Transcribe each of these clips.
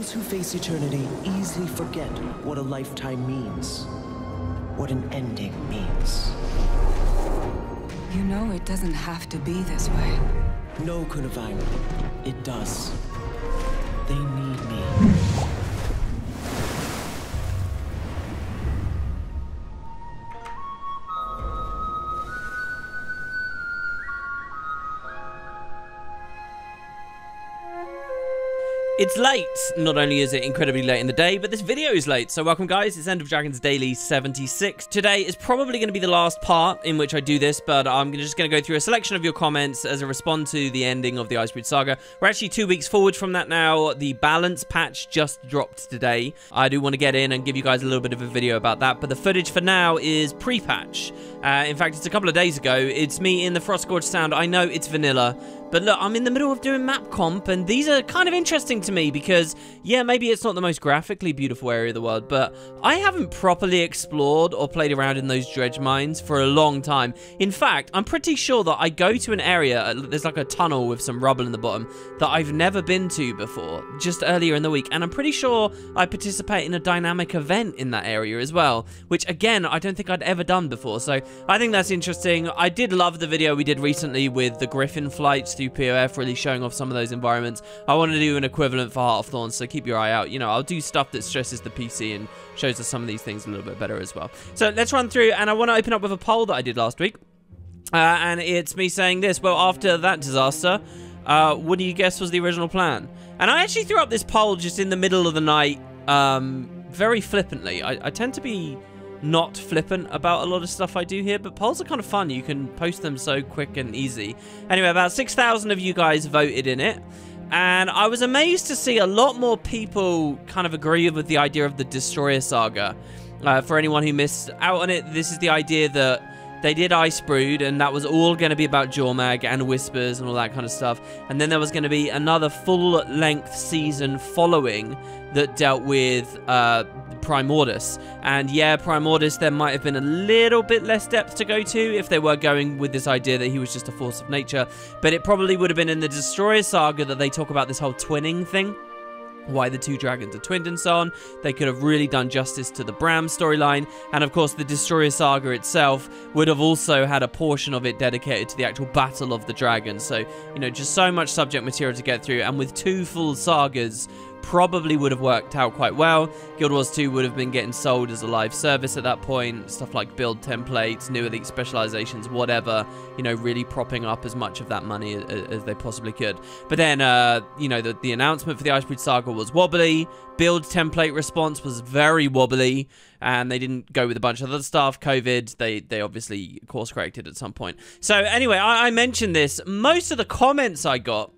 Those who face eternity easily forget what a lifetime means, what an ending means. You know it doesn't have to be this way. No, Kunavine, it does. They need me. It's late. Not only is it incredibly late in the day, but this video is late. So welcome guys, it's End of Dragons Daily 76. Today is probably going to be the last part in which I do this, but I'm just going to go through a selection of your comments as a response to the ending of the Icebreed Saga. We're actually 2 weeks forward from that now. The balance patch just dropped today. I do want to get in and give you guys a little bit of a video about that, but the footage for now is pre-patch. In fact, it's a couple of days ago. It's me in the Frostgorge Sound. I know it's vanilla, but look, I'm in the middle of doing map comp, and these are kind of interesting to me because, yeah, maybe it's not the most graphically beautiful area of the world, but I haven't properly explored or played around in those dredge mines for a long time. In fact, I'm pretty sure that I go to an area, there's like a tunnel with some rubble in the bottom, that I've never been to before, just earlier in the week, and I'm pretty sure I participate in a dynamic event in that area as well, which, again, I don't think I'd ever done before, so I think that's interesting. I did love the video we did recently with the Griffin flights through POF, really showing off some of those environments. I want to do an equivalent for Heart of Thorns, so keep your eye out. You know, I'll do stuff that stresses the PC and shows us some of these things a little bit better as well. So let's run through, and I want to open up with a poll that I did last week. And it's me saying this: well, after that disaster, what do you guess was the original plan? And I actually threw up this poll just in the middle of the night, very flippantly. I tend to be not flippant about a lot of stuff I do here, but polls are kind of fun. You can post them so quick and easy. Anyway, about 6,000 of you guys voted in it, and I was amazed to see a lot more people kind of agree with the idea of the Destroyer Saga. For anyone who missed out on it, this is the idea that they did Icebrood, and that was all going to be about Jormag and Whispers and all that kind of stuff. And then there was going to be another full-length season following that dealt with Primordus. And yeah, Primordus, there might have been a little bit less depth to go to if they were going with this idea that he was just a force of nature. But it probably would have been in the Destroyer Saga that they talk about this whole twinning thing. Why the two dragons are twinned and so on. They could have really done justice to the Bram storyline, and of course the Destroyer Saga itself would have also had a portion of it dedicated to the actual battle of the dragons. So, you know, just so much subject material to get through, and with 2 full sagas probably would have worked out quite well. Guild Wars 2 would have been getting sold as a live service at that point, stuff like build templates, new elite specializations, whatever, you know, really propping up as much of that money as they possibly could. But then, you know, the announcement for the Icebreed Saga was wobbly, build template response was very wobbly, and they didn't go with a bunch of other stuff. COVID, they obviously course corrected at some point. So anyway, I mentioned this. Most of the comments I got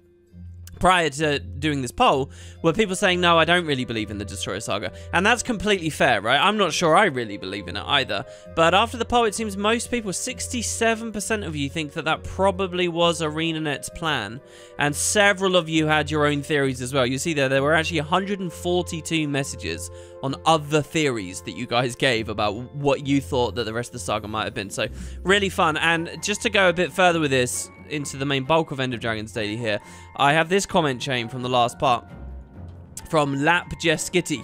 prior to doing this poll were people saying, no, I don't really believe in the Destroyer Saga. And that's completely fair, right? I'm not sure I really believe in it either. But after the poll, it seems most people, 67% of you, think that that probably was ArenaNet's plan. And several of you had your own theories as well. You see there were actually 142 messages on other theories that you guys gave about what you thought that the rest of the saga might have been. So really fun. And just to go a bit further with this, into the main bulk of End of Dragons Daily here, I have this comment chain from the last part from LapJeskitty,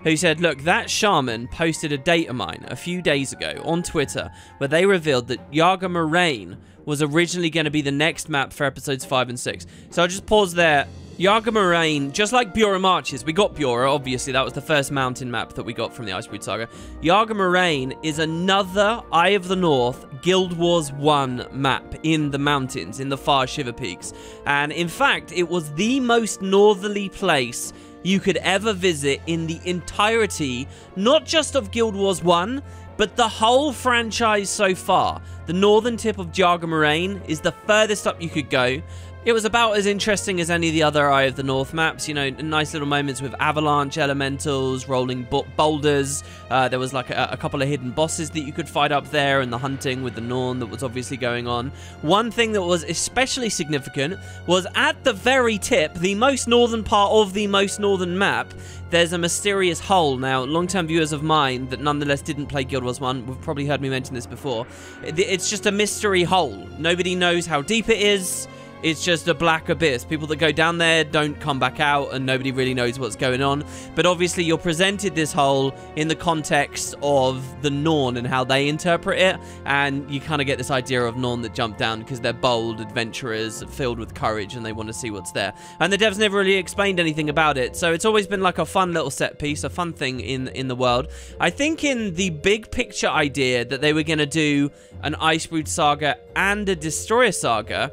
who said, look, that shaman posted a data mine a few days ago on Twitter where they revealed that Yaga Moraine was originally going to be the next map for episodes 5 and 6. So I'll just pause there. Yaga Moraine, just like Bjora Marches, we got Bjora, obviously, that was the first mountain map that we got from the Icebreed Saga. Yaga Moraine is another Eye of the North Guild Wars 1 map in the mountains, in the far Shiver Peaks. And in fact, it was the most northerly place you could ever visit in the entirety, not just of Guild Wars 1, but the whole franchise so far. The northern tip of Yaga Moraine is the furthest up you could go. It was about as interesting as any of the other Eye of the North maps, you know, nice little moments with avalanche elementals, rolling boulders. There was like a couple of hidden bosses that you could fight up there, and the hunting with the Norn that was obviously going on. One thing that was especially significant was at the very tip, the most northern part of the most northern map, there's a mysterious hole. Now, long-term viewers of mine that nonetheless didn't play Guild Wars 1, have probably heard me mention this before. It's just a mystery hole. Nobody knows how deep it is. It's just a black abyss. People that go down there don't come back out, and nobody really knows what's going on. But obviously, you're presented this hole in the context of the Norn and how they interpret it, and you kind of get this idea of Norn that jump down because they're bold adventurers filled with courage, and they want to see what's there. And the devs never really explained anything about it, so it's always been like a fun little set piece, a fun thing in the world. I think in the big picture idea that they were going to do an Icebrood saga and a Destroyer saga,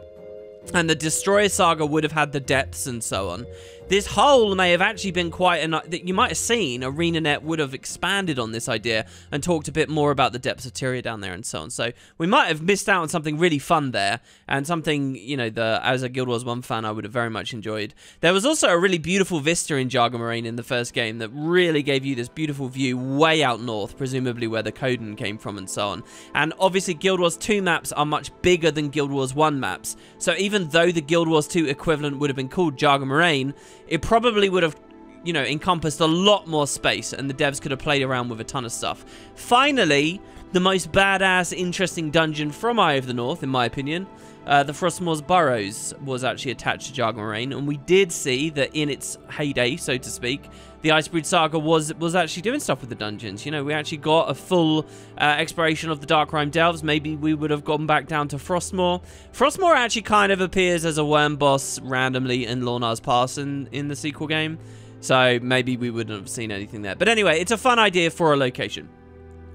and the Destroyer saga would have had the depths and so on. This hole may have actually been quite that you might have seen. ArenaNet would have expanded on this idea and talked a bit more about the depths of Tyria down there and so on. So we might have missed out on something really fun there, and something, you know, as a Guild Wars 1 fan, I would have very much enjoyed. There was also a really beautiful vista in Jargon Moraine in the first game that really gave you this beautiful view way out north, presumably where the Coden came from and so on. And obviously Guild Wars 2 maps are much bigger than Guild Wars 1 maps. So even though the Guild Wars 2 equivalent would have been called Jargon Moraine, it probably would have, you know, encompassed a lot more space, and the devs could have played around with a ton of stuff. Finally, the most badass, interesting dungeon from Eye of the North, in my opinion, the Frostmour's Burrows, was actually attached to Jargon Moraine, and we did see that in its heyday, so to speak, the Icebrood saga was actually doing stuff with the dungeons. You know, we actually got a full exploration of the Darkrime Delves. Maybe we would have gone back down to Frostmour. Frostmour actually kind of appears as a worm boss randomly in Lornar's Pass in the sequel game. So maybe we wouldn't have seen anything there. But anyway, it's a fun idea for a location.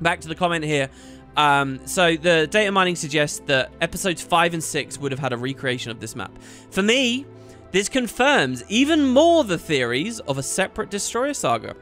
Back to the comment here. So the data mining suggests that episodes 5 and 6 would have had a recreation of this map. For me, this confirms even more the theories of a separate Destroyer saga,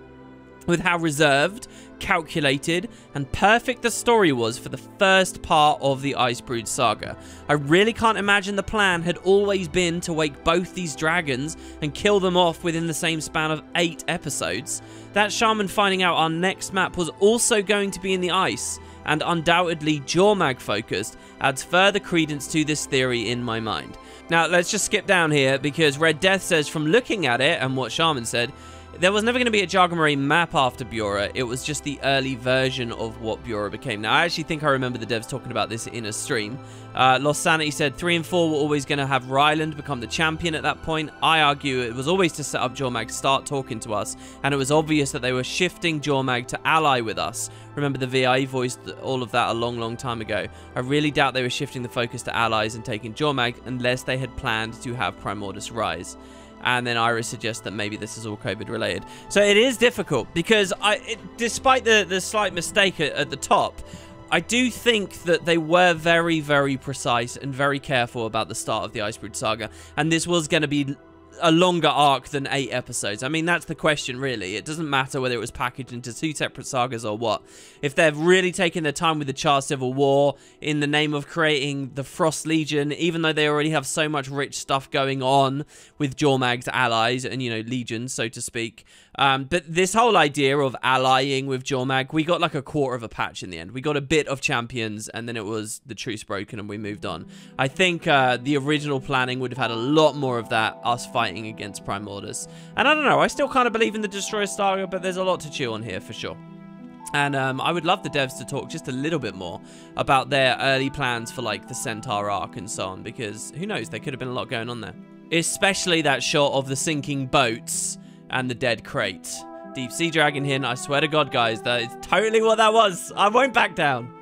with how reserved, calculated, and perfect the story was for the first part of the Icebrood saga. I really can't imagine the plan had always been to wake both these dragons and kill them off within the same span of 8 episodes. That shaman finding out our next map was also going to be in the ice, and undoubtedly Jormag focused, adds further credence to this theory in my mind. Now, let's just skip down here, because Red Death says, from looking at it and what Shaman said, there was never going to be a Jargon Moraine map after Bura. It was just the early version of what Bura became. Now, I actually think I remember the devs talking about this in a stream. Lost Sanity said 3 and 4 were always going to have Ryland become the champion at that point. I argue it was always to set up Jormag to start talking to us, and it was obvious that they were shifting Jormag to ally with us. Remember, the VI voiced all of that a long time ago. I really doubt they were shifting the focus to allies and taking Jormag unless they had planned to have Primordus rise. And then Iris suggests that maybe this is all COVID related. So it is difficult, because despite the slight mistake at the top, I do think that they were very precise and very careful about the start of the Icebrood saga. And this was going to be a longer arc than 8 episodes. I mean, that's the question, really. It doesn't matter whether it was packaged into 2 separate sagas or what. If they've really taken their time with the Char Civil War in the name of creating the Frost Legion, even though they already have so much rich stuff going on with Jormag's allies and, you know, legions, so to speak. But this whole idea of allying with Jormag, we got like a quarter of a patch in the end. We got a bit of champions, and then it was the truce broken and we moved on. I think the original planning would have had a lot more of that, us fighting against Primordus. And I don't know, I still kind of believe in the Destroyer saga, but there's a lot to chew on here for sure. And I would love the devs to talk just a little bit more about their early plans for like the Centaur arc and so on, because who knows, there could have been a lot going on there. Especially that shot of the sinking boats and the dead crate. Deep Sea Dragon hint, I swear to God, guys, that is totally what that was. I won't back down.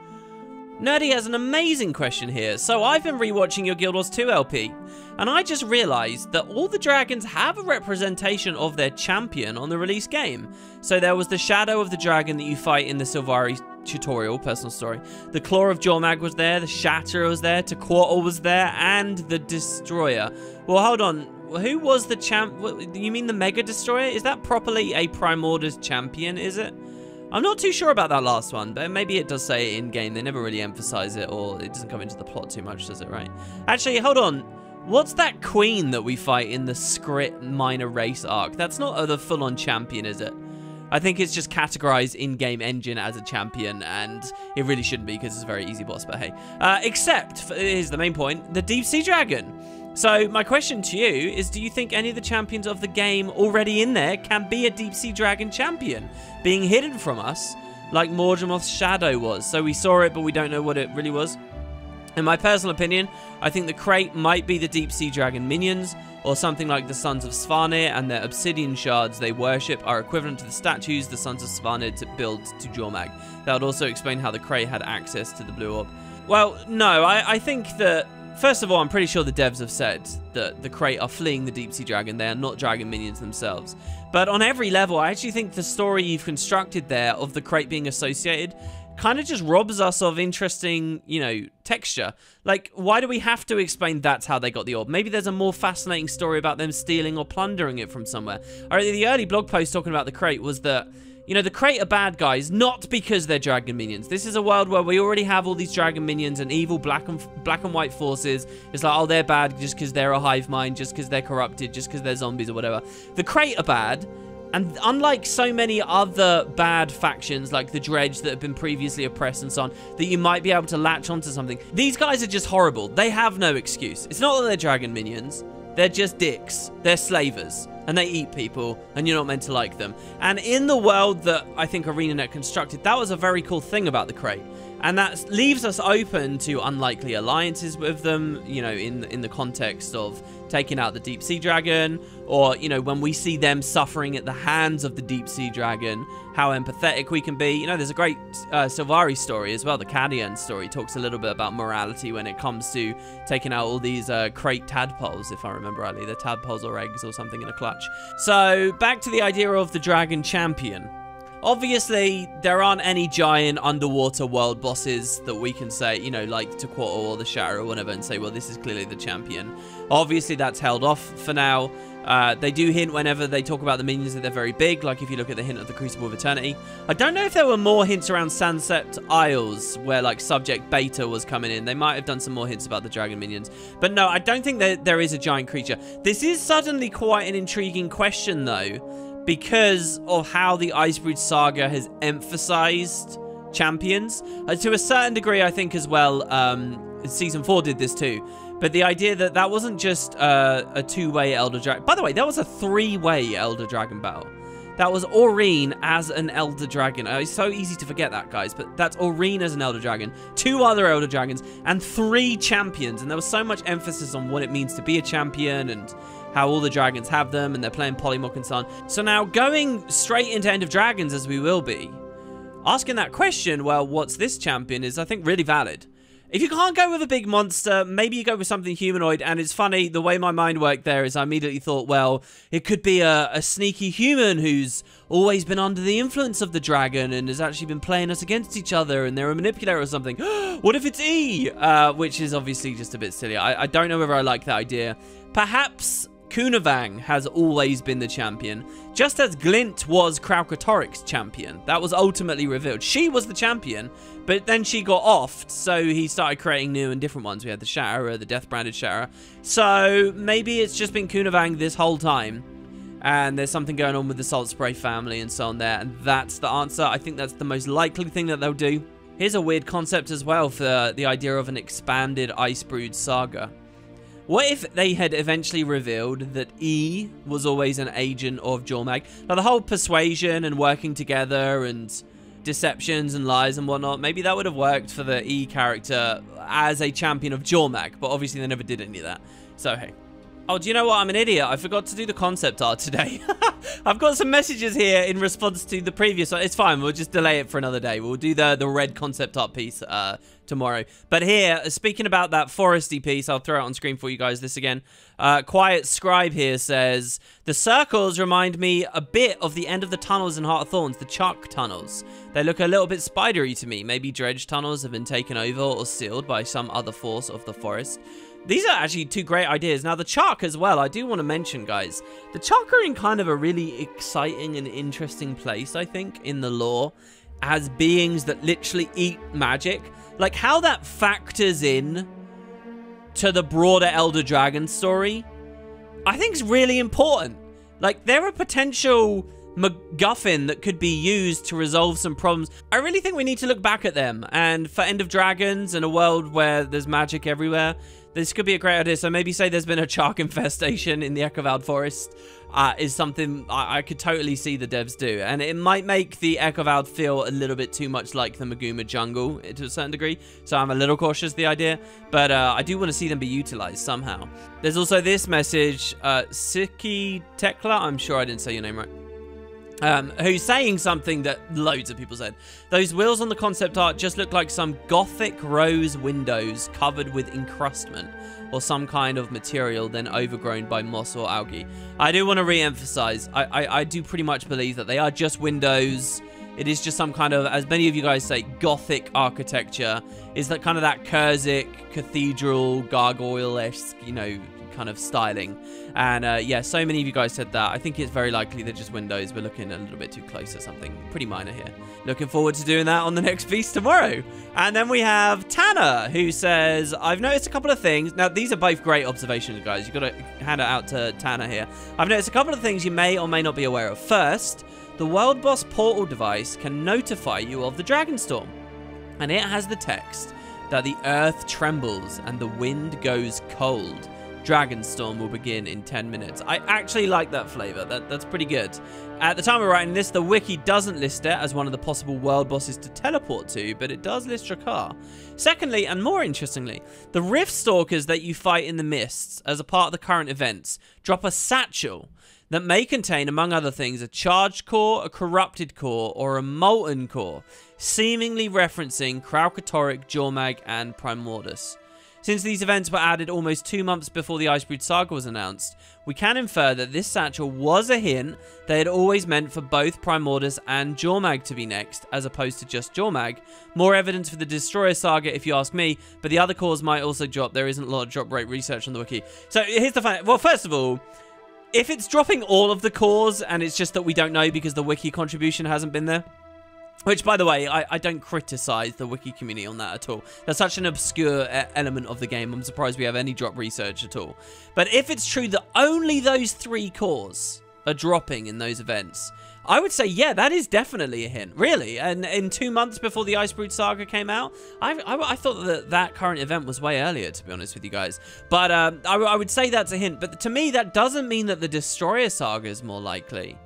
Nerdy has an amazing question here. So I've been rewatching your Guild Wars 2 LP, and I just realized that all the dragons have a representation of their champion on the release game. So there was the shadow of the dragon that you fight in the Sylvari tutorial, personal story. The Claw of Jormag was there, the Shatterer was there, Tequatl was there, and the Destroyer. Well, hold on. Who was the champ? You mean the Mega Destroyer? Is that properly a Primordus champion, is it? I'm not too sure about that last one, but maybe it does say it in-game. They never really emphasize it, or it doesn't come into the plot too much, does it, right? Actually, hold on. What's that queen that we fight in the Skrit minor race arc? That's not the full-on champion, is it? I think it's just categorized in-game engine as a champion, and it really shouldn't be because it's a very easy boss, but hey. Except, here's the main point, the Deep Sea Dragon. So my question to you is, do you think any of the champions of the game already in there can be a Deep Sea Dragon champion, being hidden from us like Morgemoth's shadow was? So we saw it, but we don't know what it really was. In my personal opinion, I think the crate might be the deep sea dragon minions, or something like the Sons of Svanir, and their obsidian shards they worship are equivalent to the statues the Sons of Svanir built to Jormag. That would also explain how the crate had access to the blue orb. Well, no, I think that, first of all, I'm pretty sure the devs have said that the crate are fleeing the deep sea dragon. They are not dragon minions themselves. But on every level, I actually think the story you've constructed there of the crate being associated kind of just robs us of interesting, you know, texture. Like, why do we have to explain that's how they got the orb? Maybe there's a more fascinating story about them stealing or plundering it from somewhere. The early blog post talking about the crate was that, you know, the crate are bad guys, not because they're dragon minions. This is a world where we already have all these dragon minions and evil black and white forces. It's like, oh, they're bad just because they're a hive mind, just because they're corrupted, just because they're zombies or whatever. The crate are bad. And unlike so many other bad factions, like the Dredge that have been previously oppressed and so on, that you might be able to latch onto something, these guys are just horrible. They have no excuse. It's not that they're dragon minions. They're just dicks. They're slavers. And they eat people, and you're not meant to like them. And in the world that I think ArenaNet constructed, that was a very cool thing about the crate. And that leaves us open to unlikely alliances with them, you know, in the context of taking out the deep sea dragon, or, you know, when we see them suffering at the hands of the deep sea dragon, how empathetic we can be. You know, there's a great Sylvari story as well. The Cadian story talks a little bit about morality when it comes to taking out all these crate tadpoles, if I remember rightly. They're tadpoles or eggs or something in a clutch. So back to the idea of the dragon champion. Obviously, there aren't any giant underwater world bosses that we can say, you know, like Tequatl or the Shatter or whatever, and say, well, this is clearly the champion. Obviously, that's held off for now. They do hint whenever they talk about the minions that they're very big, like if you look at the hint of the Crucible of Eternity. I don't know if there were more hints around Sunset Isles, where, like, Subject Beta was coming in. They might have done some more hints about the dragon minions. But no, I don't think that there is a giant creature. This is suddenly quite an intriguing question, though, because of how the Icebrood saga has emphasized champions. To a certain degree, I think, as well, Season 4 did this too. But the idea that that wasn't just a two-way Elder Dragon. By the way, that was a three-way Elder Dragon battle. That was Aurene as an Elder Dragon. It's so easy to forget that, guys, but that's Aurene as an Elder Dragon, 2 other Elder Dragons, and 3 champions. And there was so much emphasis on what it means to be a champion and how all the dragons have them, and they're playing Polymorph and so on. So now, going straight into End of Dragons, as we will be, asking that question, well, what's this champion, is, I think, really valid. If you can't go with a big monster, maybe you go with something humanoid. And it's funny, the way my mind worked there is I immediately thought, well, it could be a sneaky human who's always been under the influence of the dragon and has actually been playing us against each other, and they're a manipulator or something. What if it's E? Which is obviously just a bit silly. I don't know whether I like that idea. Perhaps Kunavang has always been the champion, just as Glint was Kraukatoric's champion. That was ultimately revealed. She was the champion, but then she got offed, so he started creating new and different ones. We had the Shatterer, the Death-branded Shatterer. So maybe it's just been Kunavang this whole time, and there's something going on with the Salt Spray family and so on there, and that's the answer. I think that's the most likely thing that they'll do. Here's a weird concept as well for the idea of an expanded Icebrood saga. What if they had eventually revealed that E was always an agent of Jormag? Now, the whole persuasion and working together and deceptions and lies and whatnot, maybe that would have worked for the E character as a champion of Jormag, but obviously they never did any of that. So, hey. Oh, do you know what? I'm an idiot. I forgot to do the concept art today. I've got some messages here in response to the previous one. It's fine. We'll just delay it for another day. We'll do the red concept art piece tomorrow. But here, speaking about that foresty piece, I'll throw it on screen for you guys. This again. Quiet Scribe here says, the circles remind me a bit of the end of the tunnels in Heart of Thorns, the Chuck tunnels. They look a little bit spidery to me. Maybe dredge tunnels have been taken over or sealed by some other force of the forest. These are actually 2 great ideas. Now, the Chuck as well, I do want to mention, guys. The Chuck are in kind of a really exciting and interesting place, I think, in the lore, as beings that literally eat magic. Like, how that factors in to the broader Elder Dragon story, I think is really important. Like, they're a potential MacGuffin that could be used to resolve some problems. I really think we need to look back at them. And for End of Dragons and a world where there's magic everywhere, this could be a great idea. So maybe say there's been a Chark infestation in the Echovald Forest. is something I could totally see the devs do. And it might make the Echovald feel a little bit too much like the Maguma jungle to a certain degree. So I'm a little cautious of the idea. But I do want to see them be utilized somehow. There's also this message, Siki Tekla, I'm sure I didn't say your name right. Who's saying something that loads of people said. Those wheels on the concept art just look like some gothic rose windows covered with encrustment or some kind of material then overgrown by moss or algae. I do want to re-emphasize, I do pretty much believe that they are just windows. It is just some kind of, as many of you guys say, gothic architecture. Is that kind of that Kurzik cathedral gargoyle-esque, you know, kind of styling. And yeah, so many of you guys said that. I think it's very likely they're just windows. We're looking a little bit too close or something pretty minor here. Looking forward to doing that on the next piece tomorrow. And then we have Tanner, who says, I've noticed a couple of things. Now, these are both great observations, guys. You've got to hand it out to Tanner here. I've noticed a couple of things you may or may not be aware of. First, the World Boss portal device can notify you of the Dragon Storm. And it has the text that the earth trembles and the wind goes cold. Dragonstorm will begin in 10 minutes. I actually like that flavor. That's pretty good. At the time of writing this, the wiki doesn't list it as one of the possible world bosses to teleport to, but it does list Drakkar. Secondly, and more interestingly, the Rift Stalkers that you fight in the mists as a part of the current events drop a satchel that may contain, among other things, a charged core, a corrupted core, or a molten core, seemingly referencing Kralkatorrik, Jormag, and Primordus. Since these events were added almost 2 months before the Icebrood Saga was announced, we can infer that this satchel was a hint they had always meant for both Primordus and Jormag to be next, as opposed to just Jormag. More evidence for the Destroyer Saga, if you ask me, but the other cores might also drop. There isn't a lot of drop rate research on the wiki. So here's the fact. Well, first of all, if it's dropping all of the cores and it's just that we don't know because the wiki contribution hasn't been there, which, by the way, I don't criticize the wiki community on that at all. That's such an obscure element of the game. I'm surprised we have any drop research at all. But if it's true that only those 3 cores are dropping in those events, I would say, yeah, that is definitely a hint. Really. And in 2 months before the Icebrood Saga came out, I thought that current event was way earlier, to be honest with you guys. But I would say that's a hint. But to me, that doesn't mean that the Destroyer Saga is more likely.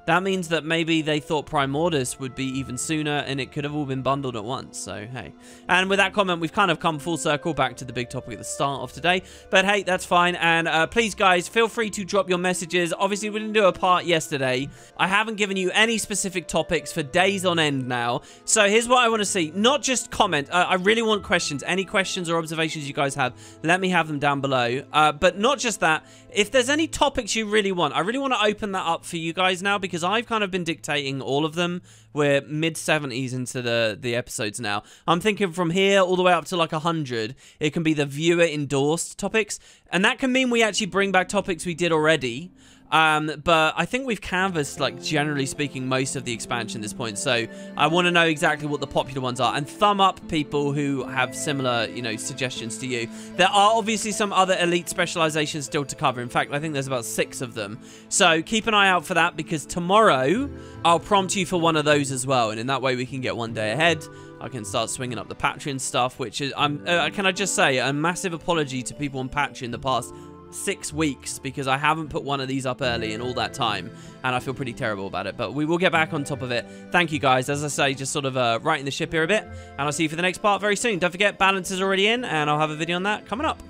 That means that maybe they thought Primordus would be even sooner and it could have all been bundled at once. So, hey. And with that comment, we've kind of come full circle back to the big topic at the start of today. But, hey, that's fine. And please, guys, feel free to drop your messages. Obviously, we didn't do a part yesterday. I haven't given you any specific topics for days on end now. So, here's what I want to see. Not just comment. I really want questions. Any questions or observations you guys have, let me have them down below. But not just that. If there's any topics you really want, I really want to open that up for you guys now because I've kind of been dictating all of them. We're mid-70s into the episodes now. I'm thinking from here all the way up to like 100, it can be the viewer-endorsed topics. And that can mean we actually bring back topics we did already. But I think we've canvassed, like, generally speaking, most of the expansion at this point. So I want to know exactly what the popular ones are. And thumb up people who have similar, you know, suggestions to you. There are obviously some other elite specializations still to cover. In fact, I think there's about 6 of them. So keep an eye out for that because tomorrow I'll prompt you for one of those as well. And in that way we can get one day ahead. I can start swinging up the Patreon stuff, which is, can I just say, a massive apology to people on Patreon the past 6 weeks because I haven't put one of these up early in all that time and I feel pretty terrible about it, but we will get back on top of it. Thank you guys, as I say, just sort of righting the ship here a bit, and I'll see you for the next part very soon. Don't forget, balance is already in and I'll have a video on that coming up.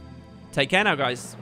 Take care now, guys.